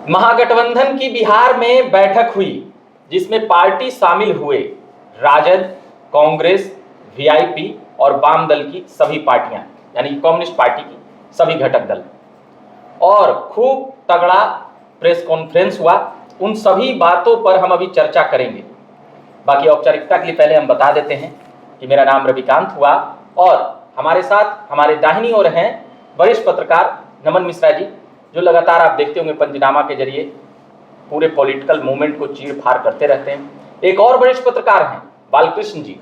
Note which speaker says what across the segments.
Speaker 1: महागठबंधन की बिहार में बैठक हुई जिसमें पार्टी शामिल हुए राजद, कांग्रेस, वीआईपी और वाम दल की सभी पार्टियां, यानी कम्युनिस्ट पार्टी की सभी घटक दल, और खूब तगड़ा प्रेस कॉन्फ्रेंस हुआ। उन सभी बातों पर हम अभी चर्चा करेंगे। बाकी औपचारिकता के लिए पहले हम बता देते हैं कि मेरा नाम रविकांत हुआ और हमारे साथ हमारे दाहिनी ओर हैं वरिष्ठ पत्रकार नमन मिश्रा जी, जो लगातार आप देखते होंगे पंचनामा के जरिए पूरे पॉलिटिकल मूवमेंट को चीर फाड़ करते रहते हैं। एक और वरिष्ठ पत्रकार हैं बालकृष्ण जी,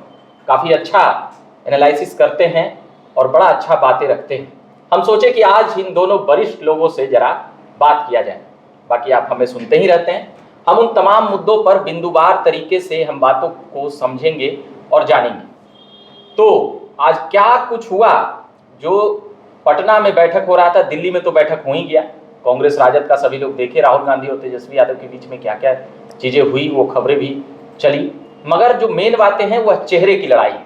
Speaker 1: काफ़ी अच्छा एनालिसिस करते हैं और बड़ा अच्छा बातें रखते हैं। हम सोचे कि आज इन दोनों वरिष्ठ लोगों से जरा बात किया जाए। बाकी आप हमें सुनते ही रहते हैं, हम उन तमाम मुद्दों पर बिंदुवार तरीके से हम बातों को समझेंगे और जानेंगे। तो आज क्या कुछ हुआ, जो पटना में बैठक हो रहा था, दिल्ली में तो बैठक हो ही गया। कांग्रेस राजद का सभी लोग देखे, राहुल गांधी और तेजस्वी यादव के बीच में क्या क्या चीजें हुई, वो खबरें भी चली। मगर जो मेन बातें हैं वह चेहरे की लड़ाई है।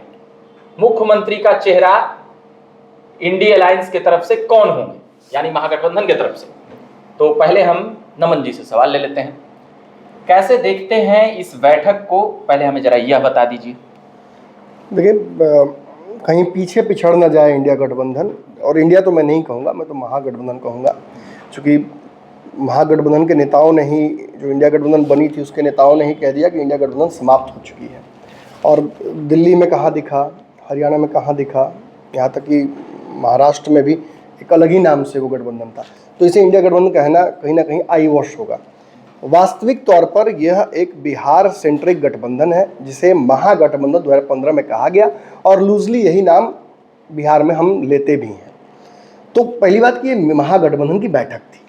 Speaker 1: मुख्यमंत्री का चेहरा इंडिया अलायंस की तरफ से कौन होंगे, यानी महागठबंधन की तरफ से। तो पहले हम नमन जी से सवाल ले लेते हैं, कैसे देखते हैं इस बैठक को, पहले हमें जरा यह बता दीजिए।
Speaker 2: देखिए, कहीं पीछे पिछड़ ना जाए इंडिया गठबंधन, और इंडिया तो मैं नहीं कहूँगा, मैं तो महागठबंधन कहूँगा, क्योंकि महागठबंधन के नेताओं ने ही, जो इंडिया गठबंधन बनी थी उसके नेताओं ने ही कह दिया कि इंडिया गठबंधन समाप्त हो चुकी है। और दिल्ली में कहाँ दिखा, हरियाणा में कहाँ दिखा, यहाँ तक कि महाराष्ट्र में भी एक अलग ही नाम से वो गठबंधन था। तो इसे इंडिया गठबंधन कहना कहीं ना कहीं आई वॉश होगा। वास्तविक तौर पर यह एक बिहार सेंट्रिक गठबंधन है, जिसे महागठबंधन 2015 में कहा गया और लूजली यही नाम बिहार में हम लेते भी हैं। तो पहली बात कि ये महागठबंधन की बैठक थी।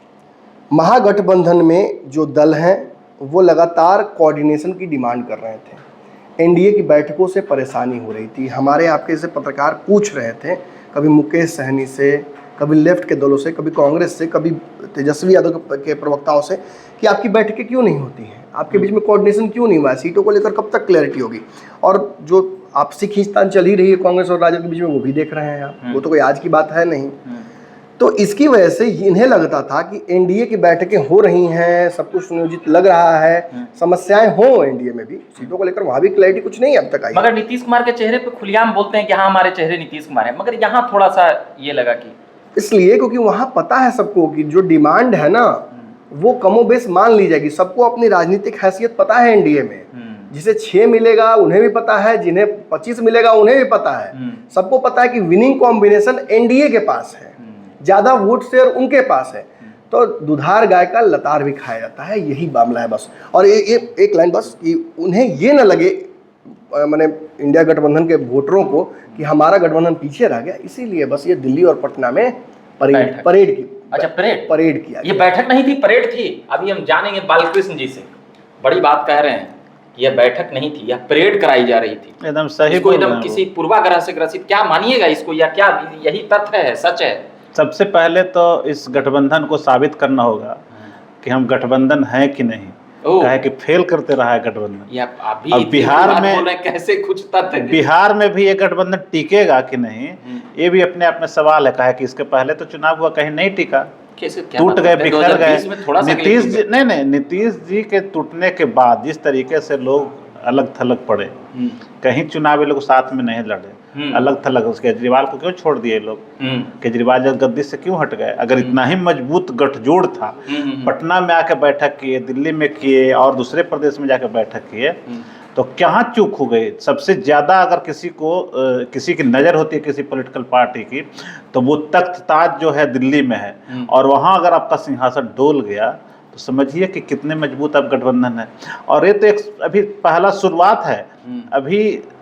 Speaker 2: महागठबंधन में जो दल हैं वो लगातार कोऑर्डिनेशन की डिमांड कर रहे थे। एनडीए की बैठकों से परेशानी हो रही थी। हमारे आपके जैसे पत्रकार पूछ रहे थे, कभी मुकेश सहनी से, कभी लेफ्ट के दलों से, कभी कांग्रेस से, कभी तेजस्वी यादव के प्रवक्ताओं से, कि आपकी बैठकें क्यों नहीं होती हैं, आपके बीच में कोऑर्डिनेशन क्यों नहीं हुआ है, सीटों को लेकर कब तक क्लैरिटी होगी। और जो आपसी खींचतान चल ही रही है कांग्रेस और राजद के बीच में, वो भी देख रहे हैं आप, वो तो कोई आज की बात है नहीं। तो इसकी वजह से इन्हें लगता था कि एनडीए की बैठकें हो रही हैं, सब कुछ सुनियोजित लग रहा है, समस्याएं हो एनडीए में भी, सीटों को लेकर वहां भी क्लैरिटी कुछ नहीं अब तक आई।
Speaker 1: मगर नीतीश कुमार के चेहरे पे खुलेआम बोलते हैं कि हाँ हमारे चेहरे नीतीश कुमार है, मगर यहाँ थोड़ा सा ये लगा कि
Speaker 2: इसलिए क्योंकि वहां पता है सबको कि जो डिमांड है ना वो कमोबेश मान ली जाएगी। सबको अपनी राजनीतिक हैसियत पता है एनडीए में, जिसे 6 मिलेगा उन्हें भी पता है, जिन्हें 25 मिलेगा उन्हें भी पता है। सबको पता है कि विनिंग कॉम्बिनेशन एनडीए के पास है, ज्यादा वोट शेयर उनके पास है। तो दुधार गाय का लतार भी खाया जाता है, यही मामला है बस। और एक लाइन बस, कि उन्हें ये ना लगे, मैंने इंडिया गठबंधन के वोटरों को, कि हमारा गठबंधन पीछे रह गया, इसीलिए बस ये दिल्ली और पटना में परेड की।
Speaker 1: अच्छा,
Speaker 2: परेड किया।
Speaker 1: ये बैठक नहीं थी, परेड थी। अभी हम जानेंगे बालकृष्ण जी से, बड़ी बात कह रहे हैं, यह बैठक नहीं थी, यह परेड कराई जा रही थी।
Speaker 3: एकदम सही,
Speaker 1: इसको एकदम किसी पूर्वाग्रह से ग्रसित क्या मानिएगा इसको, या क्या यही तथ्य है, सच है?
Speaker 3: सबसे पहले तो इस गठबंधन को साबित करना होगा कि हम गठबंधन है कि नहीं। कहे कि फेल करते रहा है गठबंधन।
Speaker 1: अब बिहार में कैसे कुछ तथ्य,
Speaker 3: बिहार में भी ये गठबंधन टिकेगा कि नहीं, ये भी अपने आप में सवाल है। कहे कि इसके पहले तो चुनाव हुआ, कहीं नहीं टिका, टूट गए, बिखर गए। नीतीश जी के टूटने के बाद जिस तरीके से लोग अलग थलग पड़े, कहीं चुनाव लोग साथ में नहीं लड़े, अलग थलग। केजरीवाल को क्यों छोड़ दिए लोग? केजरीवाल जब गद्दी से क्यों हट गए? अगर इतना ही मजबूत गठजोड़ था, पटना में आके बैठक किए, दिल्ली में किए और दूसरे प्रदेश में जाकर बैठक किए, तो क्या चूक हो गई? सबसे ज्यादा अगर किसी की नजर होती है किसी पॉलिटिकल पार्टी की, तो वो तख्त ताज जो है दिल्ली में है, और वहां अगर आपका सिंहासन डोल गया तो समझिए कि कितने मजबूत अब गठबंधन है। और ये तो एक अभी पहला शुरुआत है।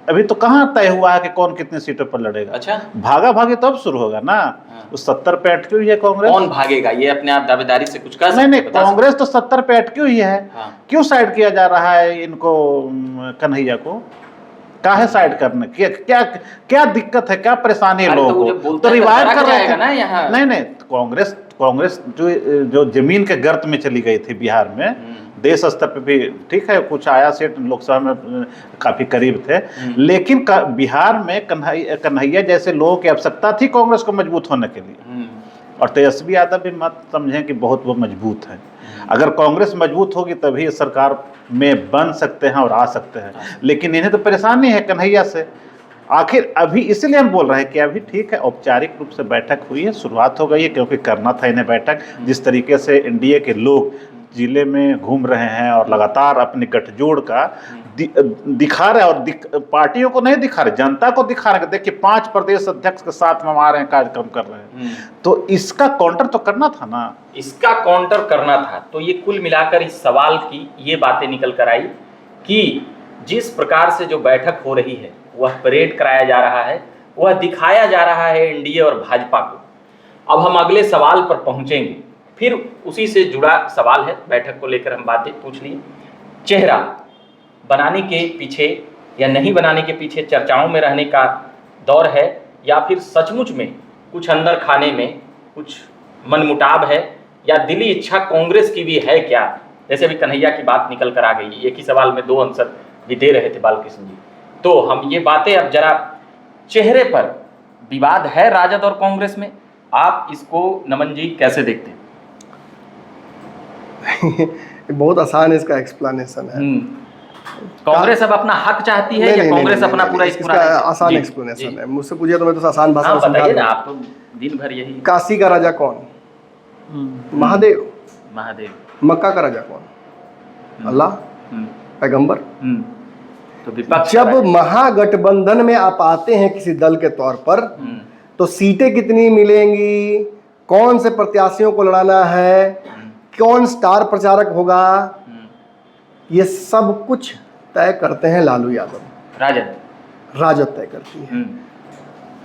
Speaker 3: अभी तो कहाँ तय हुआ है कि कौन कितने सीटों पर लड़ेगा।
Speaker 1: अच्छा,
Speaker 3: भागा भागी तो अब शुरू होगा ना। उस 70 पे अटकी हुई है कांग्रेस।
Speaker 1: कौन भागेगा? ये अपने आप दावेदारी से कुछ कर सकते?
Speaker 3: नहीं, कांग्रेस तो 70 पे अटकी हुई है। क्यों साइड किया जा रहा है इनको, कन्हैया को? काहे साइड करने? क्या दिक्कत है, क्या परेशानी है लोगों को? तो रिवाइव कर रहे थे ना। नहीं, कांग्रेस जो जमीन के गर्त में चली गई थी बिहार में, देश स्तर पे भी ठीक है, कुछ आया सीट, लोकसभा में काफी करीब थे, लेकिन बिहार में कन्हैया जैसे लोगों की आवश्यकता थी कांग्रेस को मजबूत होने के लिए। और तेजस्वी यादव भी मत समझें कि बहुत वो मजबूत है। अगर कांग्रेस मजबूत होगी तभी ये सरकार में बन सकते हैं और आ सकते हैं, लेकिन इन्हें तो परेशानी है कन्हैया से। आखिर अभी इसीलिए हम बोल रहे हैं कि अभी ठीक है, औपचारिक रूप से बैठक हुई है, शुरुआत हो गई है, क्योंकि करना था इन्हें बैठक। जिस तरीके से एनडीए के लोग जिले में घूम रहे हैं और लगातार अपने गठजोड़ का दिखा रहे, और पार्टियों को नहीं दिखा रहे, जनता को दिखा रहे। देखिए 5 प्रदेश अध्यक्ष के साथ में हम आ रहे हैं, कार्यक्रम कर रहे हैं, तो इसका काउंटर तो करना था ना,
Speaker 1: इसका काउंटर करना था। तो ये कुल मिलाकर इस सवाल की ये बातें निकल कर आई कि जिस प्रकार से जो बैठक हो रही है, वह परेड कराया जा रहा है, वह दिखाया जा रहा है एनडीए और भाजपा को। अब हम अगले सवाल पर पहुंचेंगे, फिर उसी से जुड़ा सवाल है, बैठक को लेकर हम बातें पूछ लिए। चेहरा बनाने के पीछे या नहीं बनाने के पीछे चर्चाओं में रहने का दौर है, या फिर सचमुच में कुछ अंदर खाने में कुछ मनमुटाव है, या दिली इच्छा कांग्रेस की भी है क्या? जैसे अभी कन्हैया की बात निकल कर आ गई, एक ही सवाल में 2 आंसर भी दे रहे थे बालकृष्ण जी। तो हम ये बातें अब जरा, चेहरे पर विवाद है राजद और कांग्रेस में, आप इसको नमन जी कैसे देखते हैं?
Speaker 2: बहुत आसान है इसका एक्सप्लेनेशन है।
Speaker 1: कांग्रेस अब अपना हक चाहती है या कांग्रेस अपना पूरा
Speaker 2: इसका आसान एक्सप्लेनेशन है। मुझसे पूछिए तो मैं तो आसान भाषा में
Speaker 1: बताइए ना, आप तो दिन भर यही।
Speaker 2: काशी का राजा कौन? महादेव।
Speaker 1: महादेव।
Speaker 2: मक्का का राजा कौन? अल्लाह, पैगंबर।
Speaker 1: तो विपक्ष
Speaker 2: जब महागठबंधन में आप आते हैं किसी दल के तौर पर, तो सीटें कितनी मिलेंगी, कौन से प्रत्याशियों को लड़ाना है, कौन स्टार प्रचारक होगा, ये सब कुछ तय करते हैं लालू यादव। राजद तय करती है।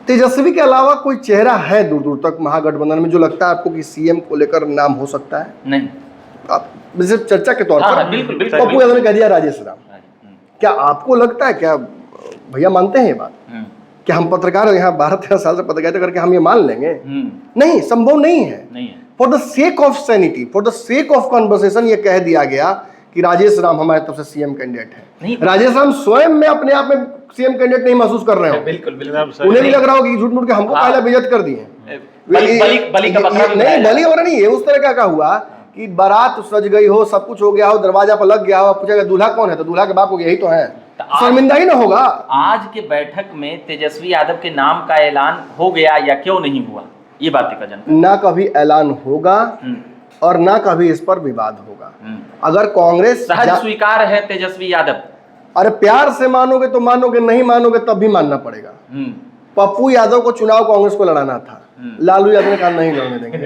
Speaker 2: तेजस्वी के अलावा कोई चेहरा है दूर दूर तक महागठबंधन में जो लगता है आपको कि सीएम को लेकर नाम हो सकता है?
Speaker 1: नहीं।
Speaker 2: आप सिर्फ चर्चा के तौर पर
Speaker 1: बिल्कुल
Speaker 2: पप्पू यादव ने कह दिया राजेश राम। क्या आपको लगता है, क्या भैया मानते हैं ये बात? क्या हम पत्रकार यहाँ 12-13 साल से पत्रकारिता करके हम ये मान लेंगे? नहीं, संभव नहीं है। For the sake of sanity, for the sake of conversation ये कह दिया गया कि राजेश राम हमारे तरफ से सीएम कैंडिडेट है। राजेश राम स्वयं में अपने आप में सीएम कैंडिडेट नहीं महसूस कर रहे हो।
Speaker 1: बिल्कुल।
Speaker 2: उन्हें भी लग रहा हो कि झूठ मूठ के हमको पहले बेइज्जत कर दिए। नहीं, बलि और नहीं, ये उस तरह का हुआ कि बारात सज गई हो, सब कुछ हो गया हो, दरवाजा पर लग गया हो, पूछेगा दूल्हा कौन है, तो दूल्हा के बाप को यही तो है, शर्मिंदा ही ना होगा।
Speaker 1: आज के बैठक में तेजस्वी यादव के नाम का ऐलान हो गया या क्यों नहीं हुआ, ये बात का जानकारी
Speaker 2: ना कभी ऐलान होगा और ना कभी इस पर विवाद होगा। अगर कांग्रेस
Speaker 1: सहज स्वीकार है तेजस्वी यादव,
Speaker 2: अरे प्यार से मानोगे तो मानोगे, नहीं मानोगे तब भी मानना पड़ेगा। पप्पू यादव को चुनाव कांग्रेस को लड़ाना था, लालू यादव ने कहा नहीं लड़ने देंगे।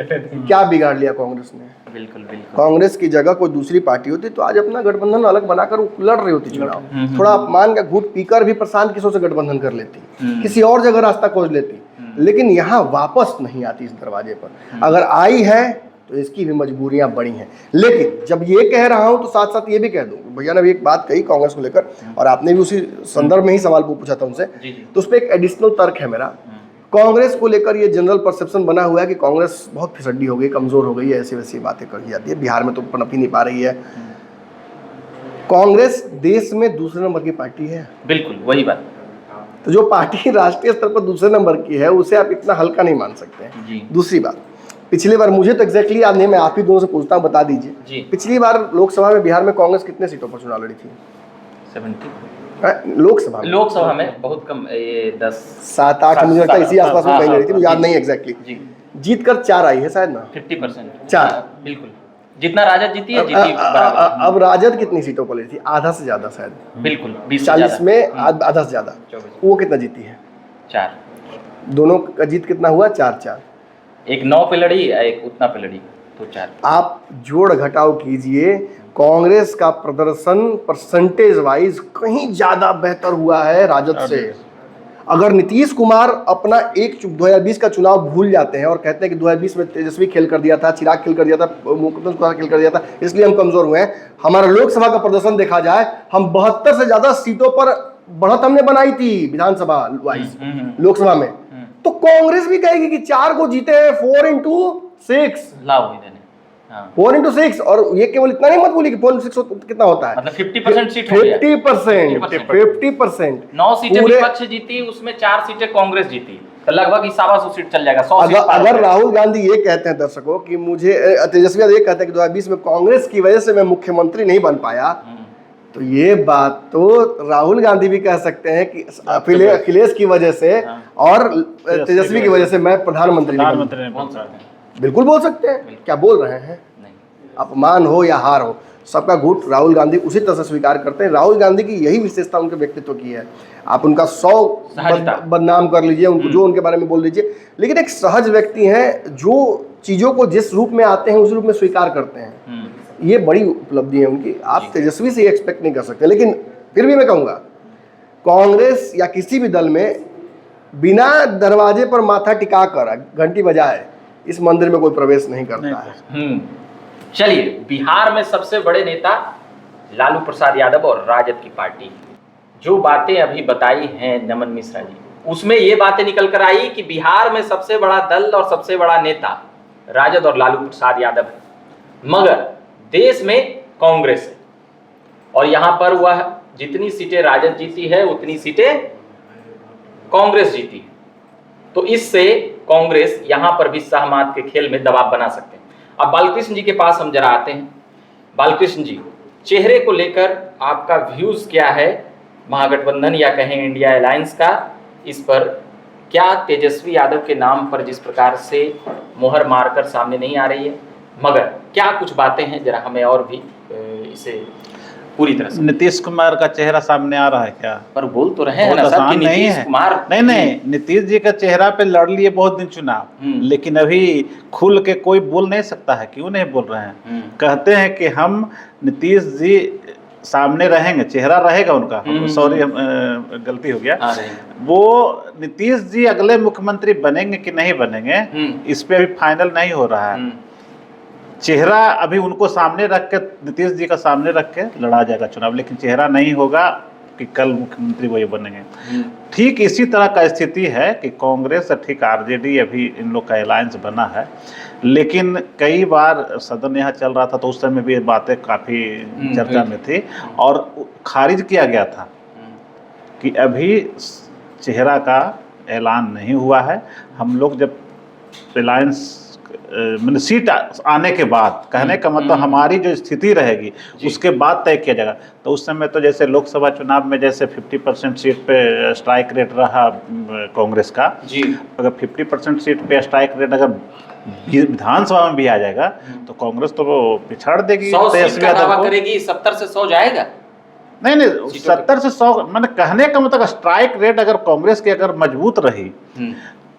Speaker 2: क्या बिगाड़ लिया कांग्रेस ने? बिल्कुल। कांग्रेस की जगह कोई दूसरी पार्टी होती तो आज अपना गठबंधन अलग बनाकर लड़ रही होती चुनाव। थोड़ा अपमान का घूट पीकर भी प्रशांत किशोर से गठबंधन कर लेती, किसी और जगह रास्ता खोज लेती, लेकिन यहाँ वापस नहीं आती इस दरवाजे पर। अगर आई है तो इसकी भी मजबूरियां बड़ी हैं। लेकिन जब ये कह रहा हूं तो साथ साथ ये भी कह दूं, भैया ने भी एक बात कही कांग्रेस को लेकर और आपने भी उसी संदर्भ में ही सवाल पूछा था उनसे, तो उस पर एक एडिशनल तर्क है मेरा। कांग्रेस को लेकर ये जनरल परसेप्शन बना हुआ है कि कांग्रेस बहुत फिसड्डी हो गई, कमजोर हो गई है, ऐसी वैसी बातें कही जाती है। बिहार में तो पनप ही नहीं पा रही है। कांग्रेस देश में दूसरे नंबर की पार्टी है। बिल्कुल वही बात। तो जो पार्टी राष्ट्रीय स्तर पर दूसरे नंबर की है उसे आप इतना हल्का नहीं मान सकते। दूसरी बात, पिछली बार मुझे तो एग्जैक्टली याद नहीं, मैं आप ही दोनों से पूछता हूँ, बता दीजिए पिछली बार लोकसभा में बिहार में कांग्रेस कितने सीटों पर चुनाव लड़ी थी? 70। लोकसभा में बहुत कम, ये 7-8 मुझे लगता है इसी आसपास में कहीं लड़ी थी, याद नहीं एग्जैक्टली। जीत कर 4 आई है शायद ना, 50%। 4 बिल्कुल, जितना राजद जीती है जीती। अब राजद कितनी सीटों पर लड़ी थी? आधा से ज्यादा शायद, बिल्कुल 40 में आधा से ज्यादा। वो कितना जीती है? 4। दोनों का जीत कितना हुआ? 4-4। एक 9 पे लड़ी, एक उतना पे लड़ी, तो 4। आप जोड़ घटाव कीजिए, कांग्रेस का प्रदर्शन परसेंटेज वाइज कहीं ज्यादा बेहतर हुआ है राजद से। अगर नीतीश कुमार अपना 2020 का चुनाव भूल जाते हैं और कहते हैं कि 2020 में तेजस्वी खेल कर दिया था, चिराग खेल कर दिया था, मुकुंद कुमार खेल कर दिया था, इसलिए हम कमजोर हुए हैं, हमारा लोकसभा का प्रदर्शन देखा जाए, हम 72 से ज्यादा सीटों पर बढ़त हमने बनाई थी विधानसभा वाइज, लोकसभा में। तो कांग्रेस भी कहेगी कि 4 को जीते हैं, 4 into 6 लाभ हुई देने, 4 into 6। और ये केवल इतना नहीं मत बोली कि 4 into 6 कितना होता है, मतलब 50% सीट हो गया। 50%। 9 सीटें विपक्ष जीती, उसमें 4 सीटें कांग्रेस जीती,
Speaker 1: तो लगभग 100 सीट चल जाएगा, 100 सीट पार हो
Speaker 2: अगर
Speaker 1: जाएगा।
Speaker 2: राहुल गांधी ये कहते हैं दर्शकों कि मुझे तेजस्वी यादव ये कहते हैं कि 2020 में कांग्रेस की वजह से मैं मुख्यमंत्री नहीं बन पाया, तो ये बात तो राहुल गांधी भी कह सकते हैं कि अखिलेश की वजह से और तेजस्वी की वजह से मैं प्रधानमंत्री नहीं बन
Speaker 3: प्रधानमंत्री
Speaker 1: बोल सकते हैं।
Speaker 2: बिल्कुल बोल सकते हैं। क्या बोल रहे हैं?
Speaker 1: नहीं।
Speaker 2: अपमान हो या हार हो, सबका घूट राहुल गांधी उसी तरह से स्वीकार करते हैं। राहुल गांधी की यही विशेषता उनके व्यक्तित्व की है। आप उनका 100 बदनाम कर लीजिए, उनको जो उनके बारे में बोल लीजिए, लेकिन एक सहज व्यक्ति हैं जो चीज़ों को जिस रूप में आते हैं उस रूप में स्वीकार करते हैं। ये बड़ी उपलब्धि है उनकी, आप तेजस्वी से एक्सपेक्ट नहीं कर सकते। लेकिन फिर भी मैं कहूँगा कांग्रेस या किसी भी दल में बिना दरवाजे पर माथा टिकाकर घंटी बजाए इस मंदिर में कोई प्रवेश नहीं करता है।
Speaker 1: चलिए, बिहार में सबसे बड़े नेता लालू प्रसाद यादव और राजद की पार्टी, जो बातें अभी बताई हैं नमन मिश्रा जी, उसमें ये बातें निकल कर आई कि बिहार में सबसे बड़ा दल और सबसे बड़ा नेता राजद और लालू प्रसाद यादव है, मगर देश में कांग्रेस है और यहां पर वह जितनी सीटें राजद जीती है उतनी सीटें कांग्रेस जीती है। तो इससे कांग्रेस यहां पर भी सहमात के खेल में दबाव बना सकते हैं। अब बालकृष्ण जी के पास हम जरा आते हैं। बालकृष्ण जी, चेहरे को लेकर आपका व्यूज क्या है महागठबंधन या कहें इंडिया अलायंस का? इस पर क्या तेजस्वी यादव के नाम पर जिस प्रकार से मोहर मारकर सामने नहीं आ रही है, मगर क्या कुछ बातें हैं, जरा हमें और भी इसे पूरी तरह से।
Speaker 3: नीतीश कुमार का चेहरा सामने आ रहा है क्या?
Speaker 1: पर बोल तो रहे हैं ना सर कि नीतीश कुमार
Speaker 3: नहीं, नीतीश जी का चेहरा पे लड़ लिए बहुत दिन चुनाव, लेकिन अभी खुल के कोई बोल नहीं सकता है। क्यों नहीं बोल रहे हैं? कहते हैं कि हम नीतीश जी सामने रहेंगे, चेहरा रहेगा उनका। सॉरी, गलती हो गया। वो नीतीश जी अगले मुख्यमंत्री बनेंगे कि नहीं बनेंगे, इस पे अभी फाइनल नहीं हो रहा है। चेहरा अभी उनको सामने रख के, नीतीश जी का सामने रख के लड़ा जाएगा चुनाव, लेकिन चेहरा नहीं होगा कि कल मुख्यमंत्री वही बनेंगे। ठीक इसी तरह का स्थिति है कि कांग्रेस, ठीक आरजेडी, अभी इन लोग का अलायंस बना है, लेकिन कई बार सदन यहाँ चल रहा था तो उस समय भी बातें काफ़ी चर्चा में थी और खारिज किया गया था कि अभी चेहरा का ऐलान नहीं हुआ है। हम लोग जब अलायंस मैंने सीट आने के बाद, कहने का मतलब हमारी जो स्थिति रहेगी उसके बाद तय किया जाएगा। तो उस समय तो जैसे लोकसभा चुनाव में जैसे 50% सीट पे स्ट्राइक रेट रहा कांग्रेस का जी, अगर 50% सीट पे स्ट्राइक रेट अगर विधानसभा में भी आ जाएगा तो कांग्रेस तो वो पिछड़ देगी।
Speaker 1: 100 सीट का दावा करेगी, 70 से 100 जाएगा।
Speaker 3: नहीं, 70 से 100, मैंने कहने का मतलब स्ट्राइक रेट अगर कांग्रेस की अगर मजबूत रही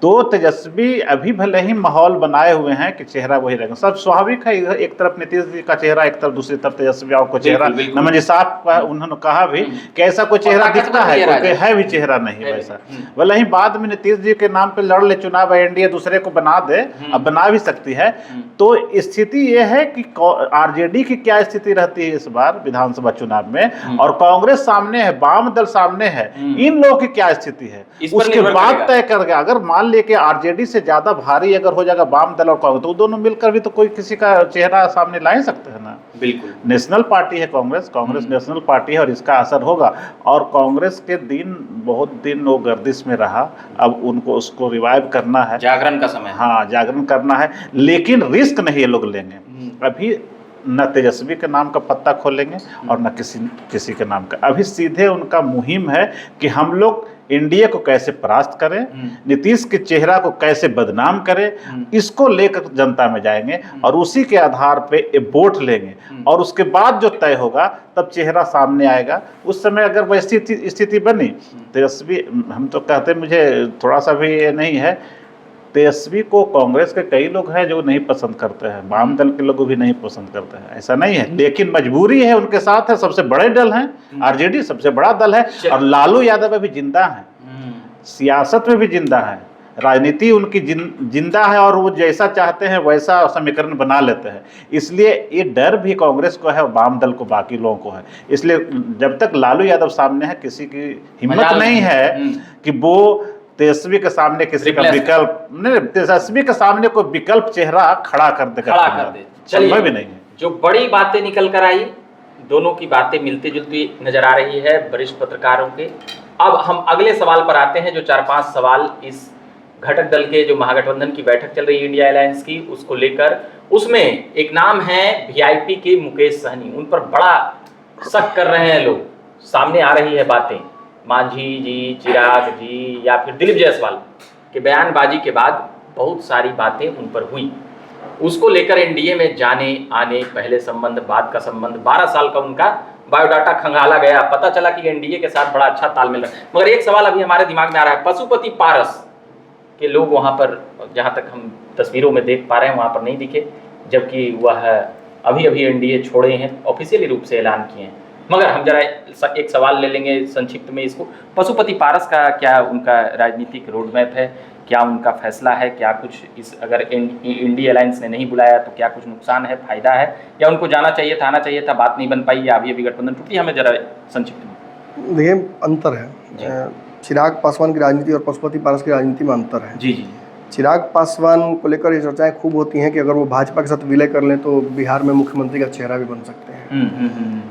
Speaker 3: तो तेजस्वी अभी भले ही माहौल बनाए हुए हैं कि चेहरा वही रहेगा। सब स्वाभाविक है, इधर एक तरफ नीतीश जी का चेहरा, एक तरफ दूसरी तरफ तेजस्वी को चेहरा। नमन जी साहब उन्होंने कहा भी कि ऐसा कोई चेहरा दिखता है, कोई है भी चेहरा नहीं वैसा। भले ही बाद में नीतीश जी के नाम पे लड़ ले चुनाव, एनडीए दूसरे को बना दे, अब बना भी सकती है। तो स्थिति ये है कि आरजेडी की क्या स्थिति रहती है इस बार विधानसभा चुनाव में, और कांग्रेस सामने है, वाम दल सामने है, इन लोगों की क्या स्थिति है उसके बाद तय कर गया। अगर मान लेके आरजेडी से ज्यादा भारी अगर हो जाएगा वाम दल और कांग्रेस, तो दोनों मिलकर भी तो कोई किसी का चेहरा सामने ला ही सकते हैं ना।
Speaker 1: बिल्कुल, नेशनल
Speaker 3: नेशनल पार्टी है कांग्रेस, नेशनल पार्टी है और इसका असर होगा। और कांग्रेस के दिन बहुत दिन वो गर्दिश में रहा, अब उनको उसको रिवाइव करना है,
Speaker 1: जागरण का समय।
Speaker 3: हाँ, जागरण करना है, लेकिन रिस्क नहीं ये लोग लेंगे। अभी न तेजस्वी के नाम का पत्ता खोलेंगे और न किसी के नाम का। अभी सीधे उनका मुहिम है कि हम लोग इंडिया को कैसे परास्त करें, नीतीश के चेहरा को कैसे बदनाम करें, इसको लेकर जनता में जाएंगे और उसी के आधार पे वोट लेंगे और उसके बाद जो तय होगा तब चेहरा सामने आएगा। उस समय अगर वह स्थिति बनी, तेजस्वी, हम तो कहते, मुझे थोड़ा सा भी ये नहीं है, तेजस्वी को कांग्रेस के कई लोग हैं जो नहीं पसंद करते हैं, वाम दल के लोग भी नहीं पसंद करते हैं, ऐसा नहीं है, लेकिन मजबूरी है, उनके साथ है, सबसे बड़े दल हैं, आरजेडी सबसे बड़ा दल है और लालू यादव अभी जिंदा है, सियासत में भी जिंदा है, राजनीति उनकी जिंदा है और वो जैसा चाहते हैं वैसा समीकरण बना लेते हैं। इसलिए ये डर भी कांग्रेस को है, वाम दल को, बाकी लोगों को है। इसलिए जब तक लालू यादव सामने है, किसी की हिम्मत नहीं है कि वो तेजस्वी के सामने किसी का विकल्प नहीं, तेजस्वी के सामने कोई विकल्प चेहरा खड़ा कर दे।
Speaker 1: चलिए,
Speaker 3: भी नहीं है।
Speaker 1: जो बड़ी बातें निकल कर आई, दोनों की बातें मिलती जुलती नजर आ रही है वरिष्ठ पत्रकारों के। अब हम अगले सवाल पर आते हैं, जो 4-5 सवाल इस घटक दल के जो महागठबंधन की बैठक चल रही है इंडिया अलायंस की, उसको लेकर उसमें एक नाम है वीआईपी के मुकेश सहनी। उन पर बड़ा शक कर रहे हैं लोग, सामने आ रही है बातें। मांझी जी, चिराग जी या फिर दिलीप जायसवाल के बयानबाजी के बाद बहुत सारी बातें उन पर हुई। उसको लेकर एनडीए में जाने आने, पहले संबंध बाद का संबंध, 12 साल का उनका बायोडाटा खंगाला गया, पता चला कि एनडीए के साथ बड़ा अच्छा तालमेल है। मगर एक सवाल अभी हमारे दिमाग में आ रहा है, पशुपति पारस के लोग वहाँ पर, जहाँ तक हम तस्वीरों में देख पा रहे हैं, वहाँ पर नहीं दिखे, जबकि वह अभी अभी एनडीए छोड़े हैं, ऑफिशियली रूप से ऐलान किए हैं। मगर हम जरा एक सवाल ले लेंगे संक्षिप्त में इसको। पशुपति पारस का क्या उनका राजनीतिक रोड मैप है, क्या उनका फैसला है, क्या कुछ इस अगर इंडिया अलायंस ने नहीं बुलाया तो क्या कुछ नुकसान है, फायदा है, या उनको जाना चाहिए था, आना चाहिए था, बात नहीं बन पाई, या अभी अभी गठबंधन टूटी? हमें जरा संक्षिप्त में।
Speaker 2: देखिए, अंतर है। चिराग पासवान की राजनीति और पशुपति पारस की राजनीति में अंतर है।
Speaker 1: जी जी।
Speaker 2: चिराग पासवान को लेकर ये चर्चाएं खूब होती हैं कि अगर वो भाजपा के साथ विलय कर लें तो बिहार में मुख्यमंत्री का चेहरा भी बन सकते हैं।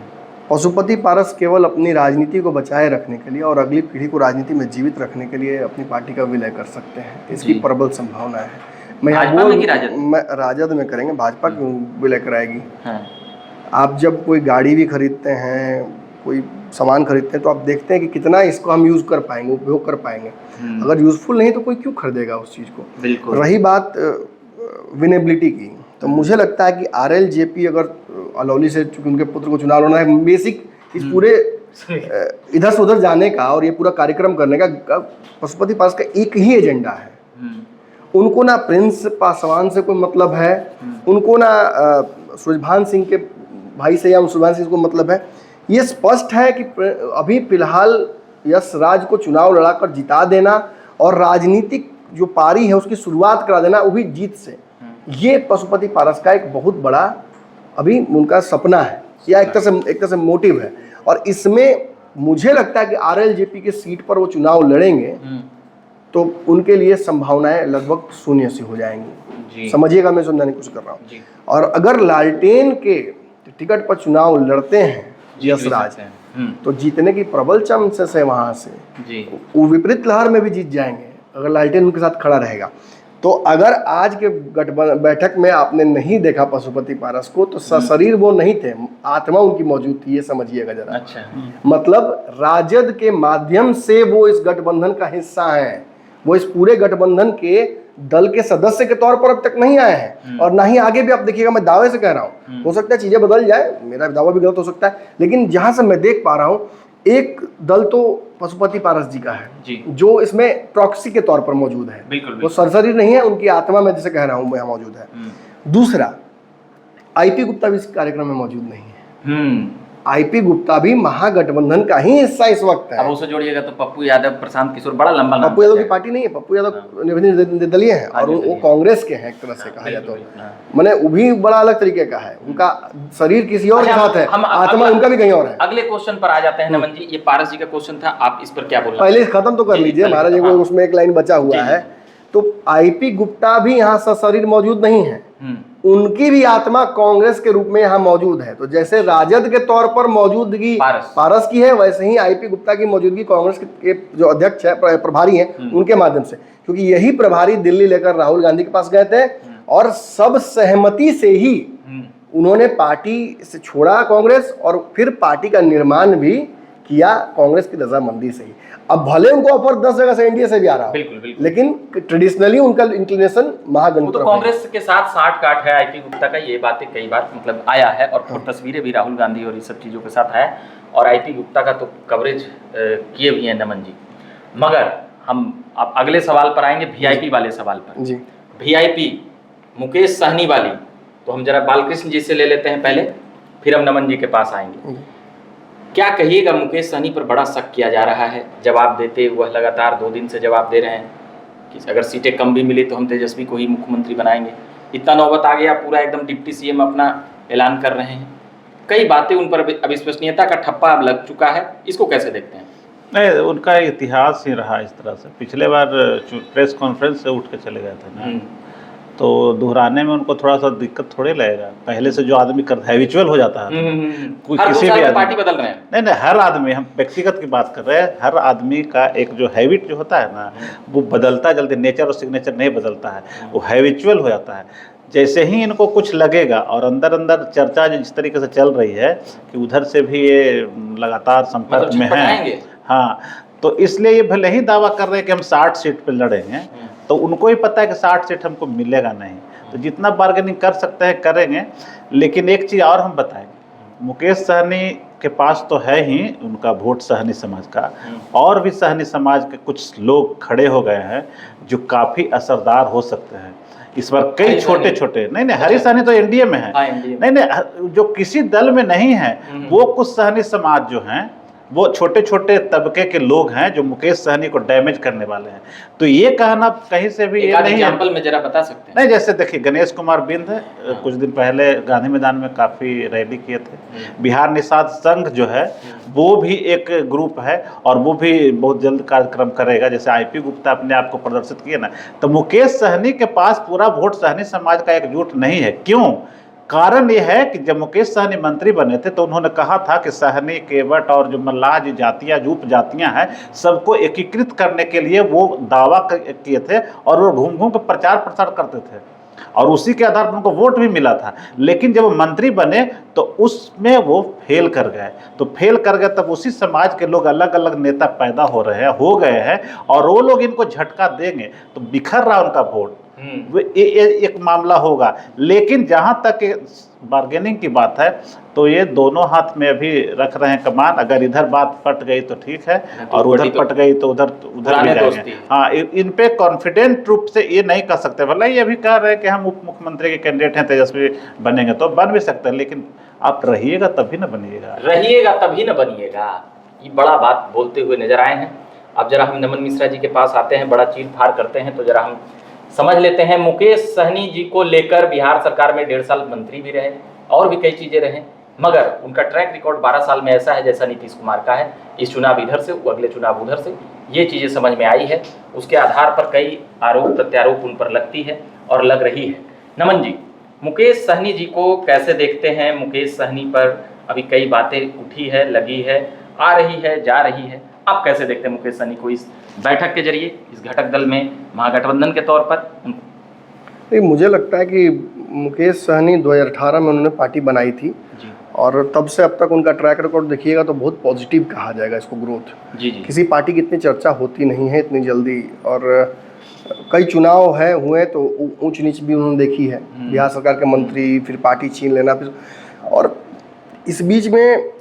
Speaker 2: पशुपति पारस केवल अपनी राजनीति को बचाए रखने के लिए और अगली पीढ़ी को राजनीति में जीवित रखने के लिए अपनी पार्टी का विलय कर सकते हैं, इसकी प्रबल संभावना है। मैं राजद में करेंगे, भाजपा क्यों विलय कराएगी? आप जब कोई गाड़ी भी खरीदते हैं, कोई सामान खरीदते हैं, तो आप देखते हैं कि कितना इसको हम यूज़ कर पाएंगे, उपयोग कर पाएंगे। अगर यूज़फुल नहीं तो कोई क्यों खरीदेगा उस चीज़ को? बिल्कुल। रही बात विनेबिलिटी की, तो मुझे लगता है कि RLJP अगर अलौली से, चूंकि उनके पुत्र को चुनाव लड़ना है, बेसिक इस पूरे इधर से उधर जाने का और ये पूरा कार्यक्रम करने का पशुपति पारस का एक ही एजेंडा है। उनको ना प्रिंस पासवान से कोई मतलब है, उनको ना सूरजभान सिंह के भाई से या सूरजभान सिंह को मतलब है। ये स्पष्ट है कि अभी फिलहाल यश राज को चुनाव लड़ाकर जिता देना और राजनीतिक जो पारी है उसकी शुरुआत करा देना, वो भी जीत से। ये पशुपति पारस का एक बहुत बड़ा अभी उनका सपना है, या एक तरह से मोटिव है। और इसमें मुझे लगता है कि RLJP के सीट पर वो चुनाव लड़ेंगे तो उनके लिए संभावनाएं लगभग शून्य सी हो जाएंगी। समझिएगा मैं समझाने की कोशिश कर रहा हूँ। और अगर लालटेन के टिकट पर चुनाव लड़ते हैं यश राज, तो जीतने की प्रबल चांसेस है वहां से। वो विपरीत लहर में भी जीत जाएंगे अगर लालटेन उनके साथ खड़ा रहेगा। तो अगर आज के बैठक में आपने नहीं देखा पशुपति पारस को, तो शरीर वो नहीं थे, आत्मा उनकी मौजूद थी, ये समझिएगा जरा। अच्छा। मतलब राजद के माध्यम से वो इस गठबंधन का हिस्सा हैं, वो इस पूरे गठबंधन के दल के सदस्य के तौर पर अब तक नहीं आए हैं, और ना ही आगे भी। आप देखिएगा, मैं दावे से कह रहा हूँ, हो सकता है चीजें बदल जाए, मेरा दावा भी गलत हो सकता है, लेकिन जहां से मैं देख पा रहा हूँ, एक दल तो पशुपति पारस जी का है जी, जो इसमें प्रॉक्सी के तौर पर मौजूद है। बिल्कुल, वो सरसरी नहीं है, उनकी आत्मा में जैसे कह रहा हूँ मैं यहाँ मौजूद है। दूसरा, IP गुप्ता भी इस कार्यक्रम में मौजूद नहीं है। IP गुप्ता भी महागठबंधन का ही हिस्सा इस वक्त है।
Speaker 1: अब उसे जोड़िएगा तो पप्पू यादव, प्रशांत किशोर, बड़ा लंबा नाम।
Speaker 2: पप्पू यादव की पार्टी नहीं है, पप्पू यादव निर्दलीय है और वो कांग्रेस के हैं एक तरह से कहा जाए तो। मैंने वो भी बड़ा अलग तरीके का है, उनका शरीर किसी और के साथ है, आत्मा उनका भी कहीं और है।
Speaker 1: अगले क्वेश्चन पर आ जाते हैं नमन जी। ये पारस जी का क्वेश्चन था, आप इस पर क्या बोल रहे हैं?
Speaker 2: पहले खत्म तो कर लीजिए महाराज जी, उसमें एक लाइन बचा हुआ है। तो IP गुप्ता भी यहाँ सशरीर मौजूद नहीं है, उनकी भी आत्मा कांग्रेस के रूप में यहाँ मौजूद है। तो जैसे राजद के तौर पर मौजूदगी पारस की है, वैसे ही IP गुप्ता की मौजूदगी कांग्रेस के जो अध्यक्ष है, प्रभारी हैं, उनके माध्यम से। क्योंकि यही प्रभारी दिल्ली लेकर राहुल गांधी के पास गए थे और सब सहमति से ही उन्होंने पार्टी से छोड़ा कांग्रेस, और फिर पार्टी का निर्माण भी किया कांग्रेस की रजामंदी से ही। अब भले उनको ऑफर 10 जगह से एनडीए से भी आ रहा है, लेकिन ट्रेडिशनली उनका इंक्लिनेशन महागठबंधन
Speaker 1: तो कांग्रेस के साथ साठ काट है IP गुप्ता का। ये बातें कई बार मतलब आया है, और तस्वीरें भी राहुल गांधी और इस सब चीज़ों के साथ है, और IP गुप्ता का तो कवरेज किए हुए हैं नमन जी। मगर हम अब अगले सवाल पर आएंगे, VIP वाले सवाल पर जी। VIP मुकेश सहनी वाली, तो हम जरा बालकृष्ण जी से ले लेते हैं पहले, फिर हम नमन जी के पास आएंगे। क्या कहिएगा, मुकेश सहनी पर बड़ा शक किया जा रहा है, जवाब देते हुए लगातार 2 दिन से जवाब दे रहे हैं कि अगर सीटें कम भी मिली तो हम तेजस्वी को ही मुख्यमंत्री बनाएंगे। इतना नौबत आ गया, पूरा एकदम डिप्टी CM अपना ऐलान कर रहे हैं। कई बातें उन पर अविश्वसनीयता का ठप्पा अब लग चुका है, इसको कैसे देखते हैं?
Speaker 3: नहीं, उनका इतिहास ही रहा इस तरह से। पिछले बार प्रेस कॉन्फ्रेंस से उठ के चले गए थे ना, तो दोहराने में उनको थोड़ा सा दिक्कत थोड़े लगेगा। पहले से जो आदमी कर हैबिचुअल हो जाता है कोई
Speaker 1: हर
Speaker 3: किसी
Speaker 1: 2 साल
Speaker 3: भी
Speaker 1: में
Speaker 3: आदमी,
Speaker 1: पार्टी बदल रहे हैं।
Speaker 3: नहीं हर आदमी, हम व्यक्तिगत की बात कर रहे हैं, हर आदमी का एक जो हैबिट जो होता है ना वो बदलता है जल्दी, नेचर और सिग्नेचर नहीं बदलता है, वो हैबिचुअल हो जाता है। जैसे ही इनको कुछ लगेगा, और अंदर अंदर चर्चा जिस तरीके से चल रही है कि उधर से भी ये लगातार संपर्क
Speaker 1: मतलब
Speaker 3: में है, हाँ, तो इसलिए ये भले ही दावा कर रहे हैं कि हम 60 सीट पर लड़ेंगे, तो उनको ही पता है कि 60 सीट हमको मिलेगा नहीं, तो जितना बार्गेनिंग कर सकते हैं करेंगे। लेकिन एक चीज़ और हम बताएंगे, मुकेश सहनी के पास तो है ही उनका वोट सहनी समाज का, और भी सहनी समाज के कुछ लोग खड़े हो गए हैं जो काफ़ी असरदार हो सकते हैं इस बार। कई छोटे छोटे, नहीं हरी सहनी तो एनडीए में है, नहीं जो किसी दल में नहीं है, वो कुछ सहनी समाज जो हैं वो छोटे छोटे तबके के लोग हैं जो मुकेश सहनी को डैमेज करने वाले हैं। तो ये कहना कहीं से भी ये नहीं
Speaker 1: एग्जांपल में जरा बता सकते हैं?
Speaker 3: नहीं, जैसे देखिए गणेश कुमार बिंद कुछ दिन पहले गांधी मैदान में काफ़ी रैली किए थे। बिहार निषाद संघ जो है वो भी एक ग्रुप है और वो भी बहुत जल्द कार्यक्रम करेगा। जैसे आईपी गुप्ता अपने आप को प्रदर्शित किए ना, तो मुकेश सहनी के पास पूरा वोट सहनी समाज का एकजुट नहीं है। क्यों? कारण ये है कि जब मुकेश सहनी मंत्री बने थे तो उन्होंने कहा था कि सहनी, केवट और जो मल्लाह जी जातियाँ, जो उपजातियाँ हैं, सबको एकीकृत करने के लिए वो दावा किए थे और वो घूम घूम कर प्रचार प्रसार करते थे और उसी के आधार पर उनको वोट भी मिला था। लेकिन जब वो मंत्री बने तो उसमें वो फेल कर गए, तो फेल कर गए तब उसी समाज के लोग अलग अलग नेता पैदा हो रहे हैं, हो गए हैं, और वो लोग इनको झटका देंगे तो बिखर रहा उनका वोट, एक मामला होगा। लेकिन जहाँ तक बार्गेनिंग की बात है तो ये दोनों हाथ में अभी रख रहे हैं कमान। अगर इधर बात पट गई तो ठीक है, और उधर पट गई तो उधर भी जाएंगे। हाँ, इन पे कॉन्फिडेंट रूप से ये नहीं कर सकते। भले ये भी कह रहे हैं कि हम उप मुख्यमंत्री के कैंडिडेट हैं, तेजस्वी बनेंगे, तो बन भी सकते हैं, लेकिन आप रहिएगा तभी न बनिएगा,
Speaker 1: रहिएगा तभी न बनिएगा। ये बड़ा बात बोलते हुए नजर आए हैं। अब जरा हम नमन मिश्रा जी के पास आते हैं, बड़ा चीर फाड़ करते हैं, तो जरा हम समझ लेते हैं। मुकेश सहनी जी को लेकर बिहार सरकार में 1.5 साल मंत्री भी रहे और भी कई चीज़ें रहे, मगर उनका ट्रैक रिकॉर्ड 12 साल में ऐसा है जैसा नीतीश कुमार का है। इस चुनाव इधर से, वो अगले चुनाव उधर से, ये चीज़ें समझ में आई है। उसके आधार पर कई आरोप प्रत्यारोप उन पर लगती है और लग रही है। नमन जी, मुकेश सहनी जी को कैसे देखते हैं? मुकेश सहनी पर अभी कई बातें उठी है, लगी है, आ रही है, जा रही है। आप कैसे देखते हैं मुकेश सहनी को इस बैठक के जरिए, इस घटक दल में महागठबंधन के तौर पर?
Speaker 2: मुझे लगता है कि मुकेश सहनी 2018 में उन्होंने पार्टी बनाई थी
Speaker 1: जी,
Speaker 2: और तब से अब तक उनका ट्रैक रिकॉर्ड देखिएगा तो बहुत पॉजिटिव कहा जाएगा इसको, ग्रोथ।
Speaker 1: जी।
Speaker 2: किसी पार्टी की इतनी चर्चा होती नहीं है इतनी जल्दी, और कई चुनाव हुए तो ऊंच नीच भी उन्होंने देखी है। बिहार सरकार के मंत्री, फिर पार्टी छीन लेना, फिर, और इस बीच में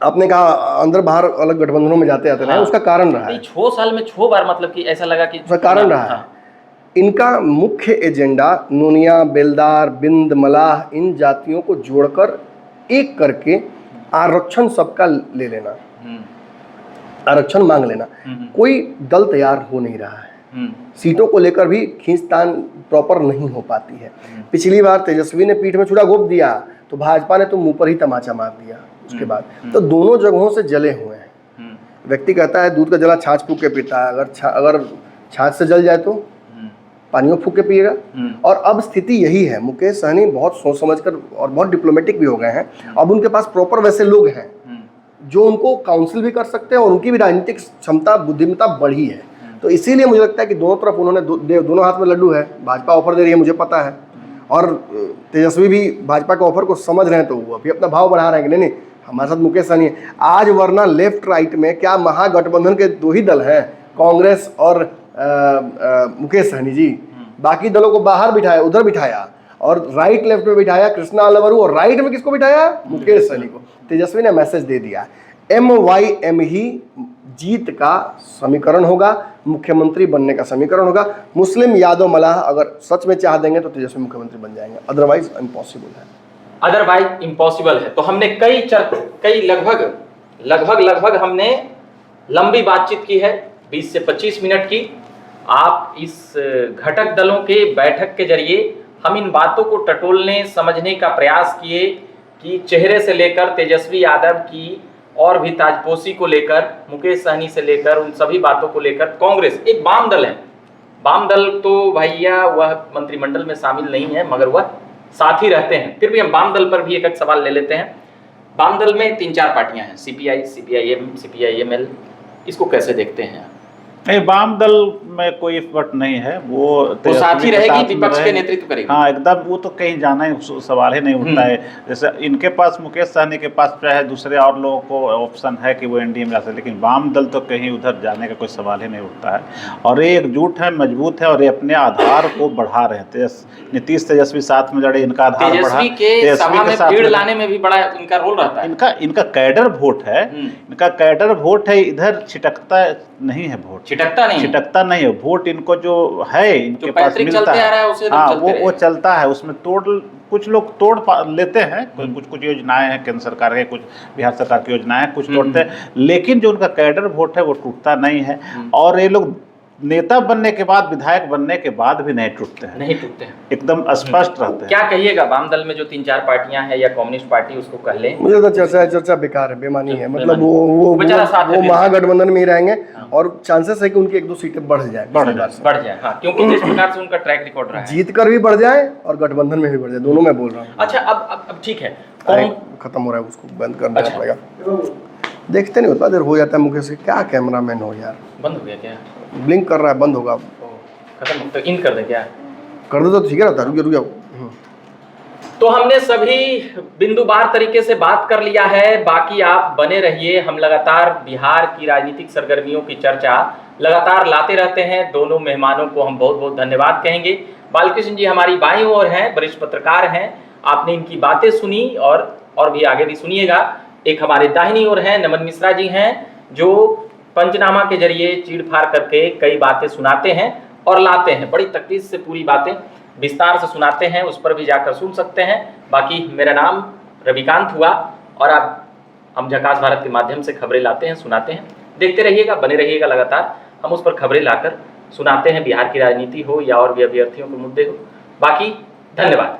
Speaker 2: आपने कहा अंदर बाहर अलग गठबंधनों में जाते आते रहे, उसका कारण रहा है
Speaker 1: 6 साल में 6 बार, मतलब कि ऐसा लगा कि
Speaker 2: उसका कारण रहा है। इनका मुख्य एजेंडा नोनिया, बेलदार, बिंद, मलाह, इन जातियों को जोड़कर एक करके आरक्षण सबका ले लेना, आरक्षण मांग लेना। कोई दल तैयार हो नहीं रहा है, सीटों को लेकर भी खींचतान प्रॉपर नहीं हो पाती है। पिछली बार तेजस्वी ने पीठ में छुरा घोंप दिया तो भाजपा ने तो मुंह पर ही तमाचा मार दिया उसके बाद। तो दोनों जगहों से जले हुए हैं। व्यक्ति कहता है दूध का जला छाछ फूक के पीता है, अगर छाछ से जल जाए तो पानियों फूक के पिएगा। और अब स्थिति यही है। मुकेश सहनी बहुत सोच समझकर और बहुत डिप्लोमेटिक भी हो गए हैं। अब उनके पास प्रॉपर वैसे लोग हैं जो उनको काउंसिल भी कर सकते हैं और उनकी भी राजनीतिक क्षमता, बुद्धिमत्ता बढ़ी है। तो इसीलिए मुझे लगता है कि दोनों तरफ उन्होंने दोनों हाथ में लड्डू है। भाजपा ऑफर दे रही है, मुझे पता है, और तेजस्वी भी भाजपा के ऑफर को समझ रहे हैं, तो वो अभी अपना भाव बढ़ा रहे हैं कि नहीं हमारे साथ मुकेश सहनी है आज, वरना लेफ्ट राइट में क्या महागठबंधन के 2 ही दल हैं, कांग्रेस और मुकेश सहनी जी। बाकी दलों को बाहर बिठाया, उधर बिठाया, और राइट लेफ्ट में बिठाया कृष्णा अलवरू, और राइट में किसको बिठाया? मुकेश सहनी को। तेजस्वी ने मैसेज दे दिया, MYM ही जीत का समीकरण होगा, मुख्यमंत्री बनने का समीकरण होगा। मुस्लिम, यादव, मलाह अगर सच में चाह देंगे तो तेजस्वी मुख्यमंत्री बन जाएंगे, अदरवाइज इम्पॉसिबल है।
Speaker 1: अदरवाइज इम्पॉसिबल है। तो हमने कई लगभग हमने लंबी बातचीत की है, 20 से 25 मिनट की। आप इस घटक दलों के बैठक के जरिए हम इन बातों को टटोलने, समझने का प्रयास किए कि चेहरे से लेकर तेजस्वी यादव की और भी ताजपोशी को लेकर, मुकेश सहनी से लेकर, उन सभी बातों को लेकर, कांग्रेस एक वाम दल है, वाम दल तो भैया वह मंत्रिमंडल में शामिल नहीं है, मगर वह साथ ही रहते हैं। फिर भी हम वाम दल पर भी एक सवाल ले लेते हैं। वाम दल में 3-4 पार्टियां हैं, सीपीआई, सीपीआईएम, सीपीआईएमएल, इसको कैसे देखते हैं?
Speaker 3: नहीं, वाम दल में कोई फट नहीं है, वो
Speaker 1: साथ ही रहेगी, विपक्ष के नेतृत्व करेगी।
Speaker 3: हाँ एकदम, वो तो कहीं जाना ही सवाल ही नहीं उठता है। जैसे इनके पास, मुकेश सहनी के पास चाहे दूसरे और लोगों को ऑप्शन है कि वो एनडीए में जा सकते, लेकिन वाम दल तो कहीं उधर जाने का कोई सवाल ही नहीं उठता है। और ये एकजुट है, मजबूत है, और ये अपने आधार को बढ़ा रहे थे। नीतीश तेजस्वी साथ में जड़े, इनका आधार बढ़ा।
Speaker 1: तेजस्वी के सभा में भीड़ लाने में भी बड़ा इनका रोल रहता है।
Speaker 3: इनका कैडर वोट है, इनका कैडर वोट है, इधर छिटकता नहीं है वोट, छिटकता नहीं है वोट। इनको जो है इनके पास मिलता है, हाँ वो चलता है, उसमें कुछ लोग तोड़ लेते हैं, कुछ योजनाएं हैं केंद्र सरकार के, कुछ बिहार सरकार की योजनाएं हैं, कुछ तोड़ते हैं, लेकिन जो उनका कैडर वोट है वो टूटता नहीं है। और ये लोग नेता बनने के बाद, विधायक बनने के बाद भी नहीं टूटते हैं, एकदम स्पष्ट रहते हैं।
Speaker 1: क्या कहिएगा वाम दल में जो 3-4 पार्टियां हैं या कम्युनिस्ट पार्टी, उसको कह लें?
Speaker 2: मुझे तो चर्चा बेकार है, बेमानी है। मतलब वो महागठबंधन में ही रहेंगे और चांसेस है कि उनकी 1-2 सीटें बढ़ जाए।
Speaker 1: हाँ, क्योंकि जिस प्रकार से उनका ट्रैक रिकॉर्ड रहा है,
Speaker 2: जीत कर भी बढ़ जाए और गठबंधन में भी बढ़ जाए, दोनों मैं बोल रहा हूँ।
Speaker 1: अच्छा, अब ठीक है,
Speaker 2: खत्म हो रहा है, उसको बंद करना पड़ेगा। देखते नहीं होता, देर हो जाता है। मुकेश क्या कैमरामैन हो यार,
Speaker 1: बंद हो गया क्या?
Speaker 2: ब्लिंक कर रहा है, बंद होगा।
Speaker 1: खत्म तो इन कर दे क्या?
Speaker 2: कर दो तो ठीक है रहता। रुक जाओ।
Speaker 1: तो हमने सभी बिंदुवार तरीके से बात कर लिया है। बाकी आप बने रहिए, हम लगातार बिहार की राजनीतिक सरगर्मियों की चर्चा लगातार लाते रहते हैं। दोनों मेहमानों को हम बहुत बहुत धन्यवाद कहेंगे। बालकृष्ण जी हमारी बाईं ओर हैं, वरिष्ठ पत्रकार हैं, आपने इनकी बातें सुनी और भी आगे भी सुनिएगा। एक हमारे दाहिनी ओर हैं नमन मिश्रा जी हैं, जो पंचनामा के जरिए चीड़-फाड़ करके कई बातें सुनाते हैं और लाते हैं, बड़ी तकलीफ से पूरी बातें विस्तार से सुनाते हैं, उस पर भी जाकर सुन सकते हैं। बाकी मेरा नाम रविकांत हुआ और हम झकास भारत के माध्यम से खबरें लाते हैं, सुनाते हैं। देखते रहिएगा, बने रहिएगा, लगातार हम उस पर खबरें लाकर सुनाते हैं, बिहार की राजनीति हो या और भी अभ्यर्थियों के मुद्दे हो। बाकी धन्यवाद।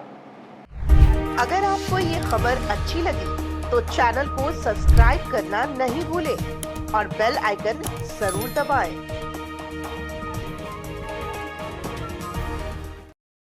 Speaker 4: अगर आपको ये खबर अच्छी लगी तो चैनल को सब्सक्राइब करना नहीं भूलें और बेल आइकन जरूर दबाएं।